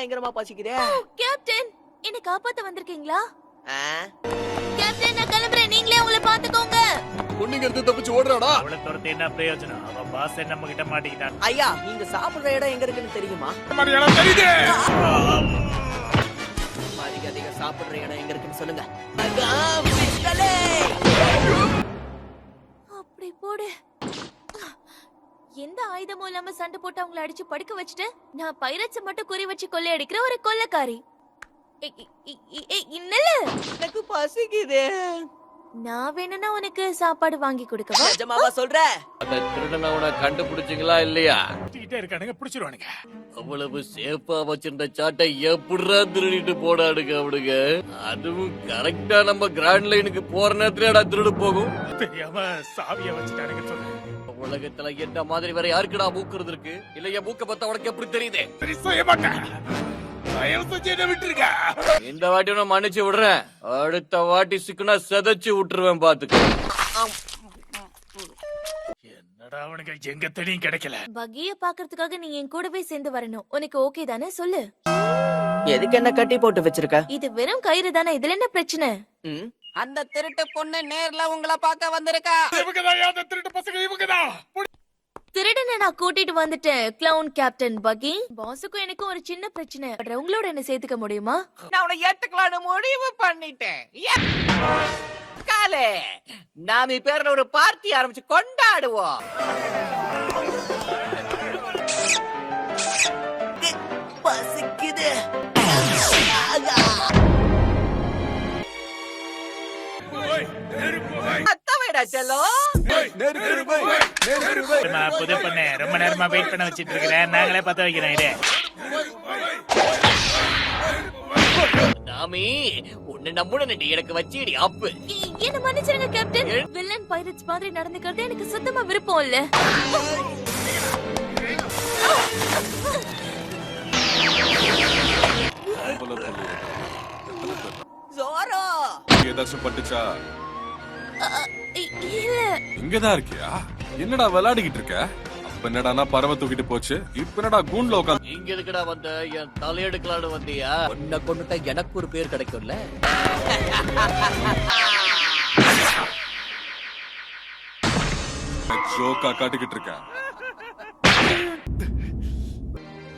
பயங்கரமா பசிக்குதே. கேப்டன், என்ன காப்பாத்த வந்திருக்கீங்களா? கேப்டன், நான் கிளம்புறேன். நீங்களே உங்களை பாத்துக்கோங்க. பொண்ணுங்கிறது தப்பிச்சு ஓடுறாடா. அவளை துரத்து என்ன பிரயோஜனம்? அவன் பாஸ் நம்ம கிட்ட மாட்டிக்கிட்டான். ஐயா, நீங்க சாப்பிடுற இடம் எங்க இருக்குன்னு தெரியுமா? அதிக சாப்பிடுற இடம் எங்க இருக்குன்னு சொல்லுங்க. அப்படி போடு. எந்த ஆயுதமும் இல்லாம சண்டை போட்டு அவங்களை அடிச்சு படுக்க வச்சுட்டு நான் பைரட்ஸ் மட்டும் குறி வச்சு கொள்ளையடிக்கிற ஒரு கொள்ளைக்காரி. எனக்கு பசிக்குது. நான் வேணும்னா உனக்கு சாப்பாடு வாங்கி கொடுக்கவா? நிஜமாவா சொல்ற? அந்த திருடனை உன கண்டுபிடிச்சிங்களா இல்லையா? இருக்கானுங்க, பிடிச்சிருவானுங்க. அவ்வளவு சேஃபா வச்சிருந்த சாட்டை எப்படிரா திருடிட்டு போடாடுங்க அவனுங்க. அதுவும் கரெக்டா நம்ம கிராண்ட் லைனுக்கு போற நேரத்துல திருடு போகும். தெரியாம சாவிய வச்சுட்டானுங்க சொல்லு. உலகத்துல என்ன மாதிரி வேற யாருக்குடா மூக்குறது இருக்கு? இல்லையா மூக்க பார்த்தா உனக்கு எப்படி தெரியுது? இந்த வாட்டி நான் மன்னிச்சு விடுறேன். அடுத்த வாட்டி சிக்கனா செதைச்சு விட்டுருவேன் பாத்துக்க. என்னடா அவனுங்க எங்க தேடியும் கிடைக்கல. பகிய பாக்குறதுக்காக நீ என் கூடவே சேர்ந்து வரணும். உனக்கு ஓகே தானே? சொல்லு. எதுக்கு என்ன கட்டி போட்டு வச்சிருக்க? இது வெறும் கயிறு தானே, இதுல என்ன பிரச்சனை? அந்த திருட்டு பொண்ணு நேர்ல உங்களை பார்க்க வந்திருக்கா. திருட்டு பசங்க இவங்கதான். திருடனை நான் கூட்டிட்டு வந்துட்டேன். Clown captain பகி. பாஸுக்கும் எனக்கும் ஒரு சின்ன பிரச்சனை. உங்களோட என்ன சேர்த்துக்க முடியுமா? நான் உன்னை ஏத்துக்கலாம்னு முடிவு பண்ணிட்டேன். காலே, நாம பேர்ல ஒரு பார்ட்டி ஆரம்பிச்சு கொண்டாடுவோம். பசிக்குது. புது பொண்ணு ரொம்ப நேரமா வெயிட் பண்ண வச்சிட்டு இருக்கிறேன். நாங்களே பத்த வைக்கிறேன். இதே நாமி உன்னை நம்புன எனக்கு வச்சிடி அப்பு. என்ன மன்னிச்சிருங்க கேப்டன். வில்லன் பைரட்ஸ் மாதிரி நடந்துக்கிறது எனக்கு சுத்தமா விருப்பம் இல்ல. ஜோரோ, ஏதாச்சும் பட்டுச்சா? இல்ல. இங்கதான் இருக்கியா? என்னடா விளையாடிக்கிட்டு இருக்க? அப்ப என்னடா பறவை தூக்கிட்டு போச்சு. இப்ப என்னடா கூண்ல உட்காந்து இங்க எதுக்குடா வந்த? என் தலையெடுக்கலான்னு வந்தியா? உன்னை கொண்டுட்டா எனக்கு ஒரு பேர் கிடைக்கும்ல. ஜோக்கா காட்டிக்கிட்டு இருக்க.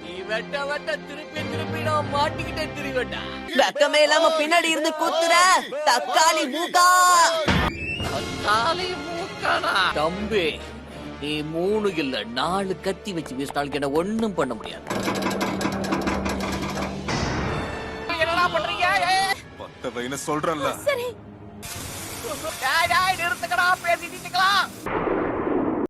நீ வெட்ட வெட்ட திருப்பி திருப்பி நான் மாட்டிக்கிட்டே திரிவட்டா. வெக்கமே இல்லாம பின்னாடி இருந்து குத்துற தக்காளி மூக்கா. தக்காளி மூக்கானா? தம்பி, நீ 3 இல்ல 4 கத்தி வச்சு வீசினாலும் என்ன ஒண்ணும் பண்ண முடியாது. என்னடா பண்றீங்க? பத்த வைன்னு சொல்றேன்ல. சரி. நிறுத்துக்கடா, பேசிட்டு இருக்கலாம்.